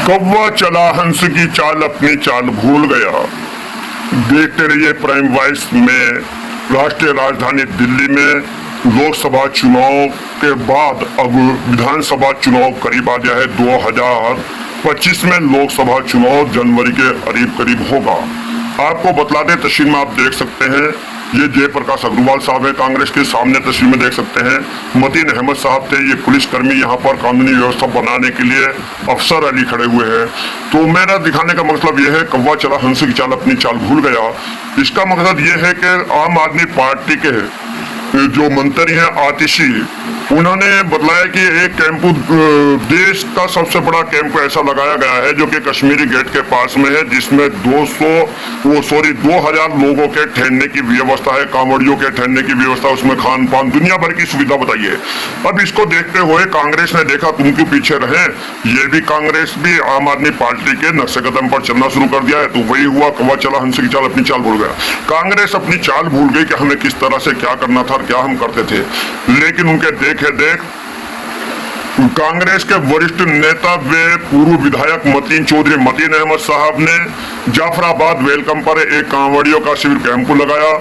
कौवा चला हंस की चाल अपनी चाल भूल गया। देखते रहिए प्राइम वॉइस में। राष्ट्रीय राजधानी दिल्ली में लोकसभा चुनाव के बाद अब विधानसभा चुनाव करीब आ गया है। 2025 में लोकसभा चुनाव जनवरी के करीब करीब होगा। आपको बतला दें, तस्वीर में आप देख सकते हैं, ये जयप्रकाश अग्रवाल साहब है कांग्रेस के। सामने तस्वीर में देख सकते हैं मतीन अहमद साहब थे, ये पुलिसकर्मी यहाँ पर कानूनी व्यवस्था बनाने के लिए अफसर अली खड़े हुए हैं। तो मेरा दिखाने का मतलब यह है, कौवा चला हंस की चाल अपनी चाल भूल गया। इसका मकसद ये है कि आम आदमी पार्टी के जो मंत्री हैं आतिशी, उन्होंने बतलाया कि एक कैंप देश का सबसे बड़ा कैंप ऐसा लगाया गया है जो कि कश्मीरी गेट के पास में है, जिसमें 2000 लोगों के ठहरने की व्यवस्था है, कांवड़ियों के ठहरने की व्यवस्था, उसमें खान पान दुनिया भर की सुविधा बताई है। अब इसको देखते हुए कांग्रेस ने देखा तुम क्यों पीछे रहे, ये भी कांग्रेस भी आम आदमी पार्टी के नक्शे कदम पर चलना शुरू कर दिया है। तो वही हुआ, कौवा चला हंस की चाल अपनी चाल भूल गया। कांग्रेस अपनी चाल भूल गई कि हमें किस तरह से क्या करना था, क्या हम करते थे। लेकिन उनके देख कांग्रेस के वरिष्ठ नेता व पूर्व विधायक मतीन अहमद साहब ने जाफराबाद वेलकम पर एक कांवड़ियों का शिविर कैंप लगाया।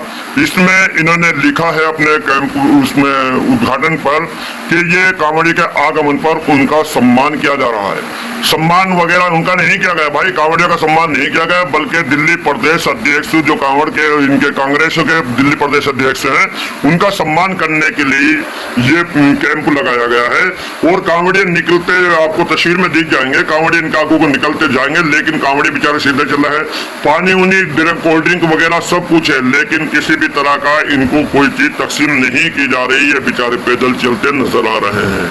इसमें इन्होंने लिखा है अपने कैंप उसमें उद्घाटन पर कि ये कांवड़ी के आगमन पर उनका सम्मान किया जा रहा है। सम्मान वगैरह उनका नहीं किया गया भाई, कांवड़ियों का सम्मान नहीं किया गया, बल्कि दिल्ली प्रदेश अध्यक्ष जो कांवड़ के इनके कांग्रेस के दिल्ली प्रदेश अध्यक्ष हैं, उनका सम्मान करने के लिए ये कैंप लगाया गया है। और कांवड़िए निकलते आपको तस्वीर में दिख जाएंगे, कांवड़िए इनका आगू को निकलते जाएंगे, लेकिन कांवड़िए बेचारे सीधे चल रहे हैं। पानी उनी कोल्ड ड्रिंक वगैरह सब कुछ है, लेकिन किसी भी तरह का इनको कोई चीज तकसीम नहीं की जा रही है। बेचारे पैदल चलते नजर आ रहे हैं।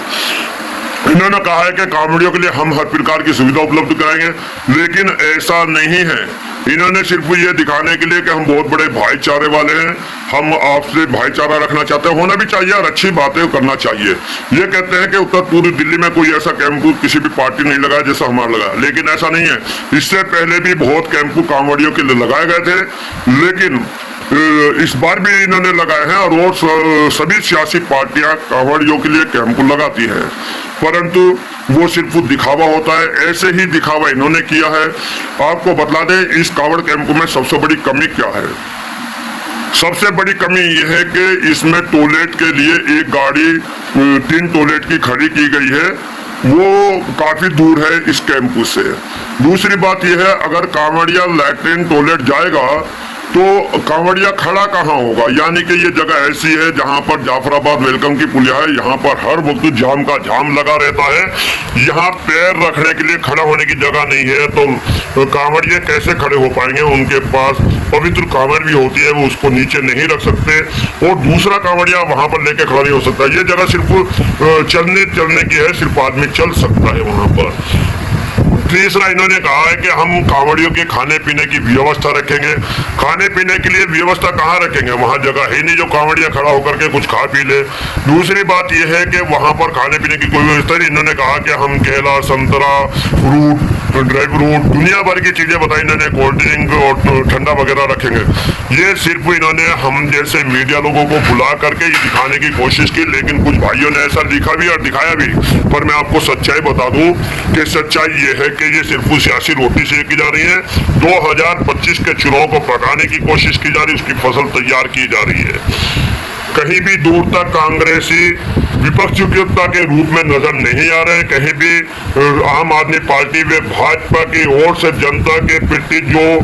इन्होंने कहा है कि कांवड़ियों के लिए हम हर प्रकार की सुविधा उपलब्ध कराएंगे, लेकिन ऐसा नहीं है। इन्होंने सिर्फ ये दिखाने के लिए कि हम बहुत बड़े भाईचारे वाले हैं, हम आपसे भाईचारा रखना चाहते हैं, होना भी चाहिए और अच्छी बातें करना चाहिए। ये कहते हैं कि उत्तर पूर्वी दिल्ली में कोई ऐसा कैंप किसी भी पार्टी नहीं लगाया जैसा हमारा लगा, लेकिन ऐसा नहीं है। इससे पहले भी बहुत कैंप कांवड़ियों के लिए लगाए गए थे, लेकिन इस बार भी इन्होंने लगाए हैं। और वो सभी सियासी पार्टियां कांवड़ियों के लिए कैंप लगाती हैं, परंतु वो सिर्फ दिखावा होता है। ऐसे ही दिखावा इन्होंने किया है। आपको बतला दें, इस कांवड़ कैंप में सबसे बड़ी कमी क्या है। सबसे बड़ी कमी यह है कि इसमें टॉयलेट के लिए एक गाड़ी 3 टॉयलेट की खड़ी की गई है, वो काफी दूर है इस कैंप से। दूसरी बात यह है, अगर कांवड़िया लैट्रिन टॉयलेट जाएगा तो कांवड़िया खड़ा कहाँ होगा। यानी कि ये जगह ऐसी है जहाँ पर जाफराबाद वेलकम की पुलिया है, यहाँ पर हर वक्त जाम का जाम लगा रहता है। यहाँ पैर रखने के लिए खड़ा होने की जगह नहीं है, तो कांवड़िया कैसे खड़े हो पाएंगे। उनके पास पवित्र कांवड़ भी होती है, वो उसको नीचे नहीं रख सकते, और दूसरा कांवड़िया वहां पर लेके खड़ा नहीं हो सकता। ये जगह सिर्फ चलने की है, सिर्फ आदमी चल सकता है वहां पर। तीसरा, इन्होंने कहा है कि हम कांवड़ियों के खाने पीने की व्यवस्था रखेंगे। खाने पीने के लिए व्यवस्था कहाँ रखेंगे, वहां जगह है नहीं जो कांवड़िया खड़ा होकर के कुछ खा पी ले। दूसरी बात यह है कि वहां पर खाने पीने की कोई व्यवस्था नहीं। इन्होंने कहा कि हम केला, संतरा, फ्रूट, ड्राई फ्रूट, दुनिया भर की चीजें बताई इन्होंने, कोल्ड ड्रिंक और ठंडा वगैरह रखेंगे। ये सिर्फ इन्होंने हम जैसे मीडिया लोगों को बुला करके ये दिखाने की कोशिश की, लेकिन कुछ भाइयों ने ऐसा लिखा भी और दिखाया भी। पर मैं आपको सच्चाई बता दूं कि सच्चाई ये है कि ये सिर्फ सियासी रोटी सेकी जा रही है। 2025 के चुनाव को पकाने की कोशिश की जा रही है, उसकी फसल तैयार की जा रही है। कहीं भी दूर तक कांग्रेसी विपक्षीयता के रूप में नजर नहीं आ रहे। कहीं भी आम आदमी पार्टी व भाजपा की ओर से जनता के प्रति जो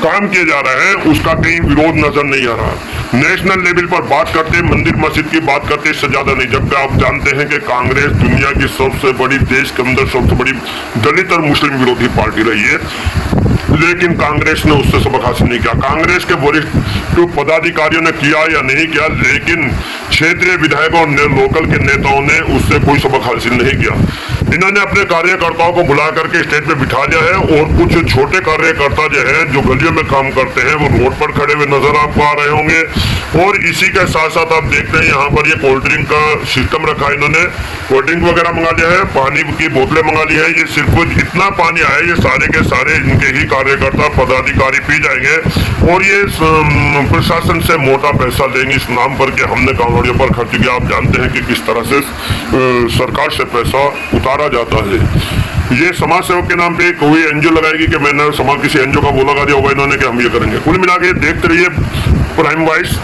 काम किए जा रहे हैं उसका कहीं विरोध नजर नहीं आ रहा। नेशनल लेवल पर बात करते, मंदिर मस्जिद की बात करते, इससे ज्यादा नहीं। जबकि आप जानते हैं कि कांग्रेस दुनिया की सबसे बड़ी, देश के अंदर सबसे बड़ी दलित और मुस्लिम विरोधी पार्टी रही है, लेकिन कांग्रेस ने उससे सबक हासिल नहीं किया। कांग्रेस के वरिष्ठ पदाधिकारियों ने किया या नहीं किया, लेकिन क्षेत्रीय विधायकों और लोकल के नेताओं ने उससे कोई सबक हासिल नहीं किया। इन्होंने अपने कार्यकर्ताओं को बुला करके स्टेज पे बिठा दिया है, और कुछ छोटे कार्यकर्ता जो है जो गलियों में काम करते हैं वो रोड पर खड़े हुए नजर आपको आ रहे होंगे। और इसी के साथ साथ आप देखते हैं यहाँ पर ये कोल्ड ड्रिंक का सिस्टम रखा है। इन्होंने कोल्ड ड्रिंक वगैरह मंगा लिया है, पानी की बोतलें मंगा ली है। ये सिर्फ इतना पानी आया, ये सारे के सारे इनके ही कार्यकर्ता पदाधिकारी पी जाएंगे, और ये प्रशासन से मोटा पैसा लेंगे इस नाम पर कि हमने कांवड़ियों पर खर्च किया। आप जानते हैं कि किस तरह से सरकार से पैसा उतारा लगा जाता है। ये समाज सेवक के नाम पे कोई एनजीओ लगाएगी कि मैंने समाज किसी एनजीओ का वो लगा दिया होगा इन्होंने कि हम ये करेंगे। कुल मिला के देखते रहिए प्राइम वॉइस।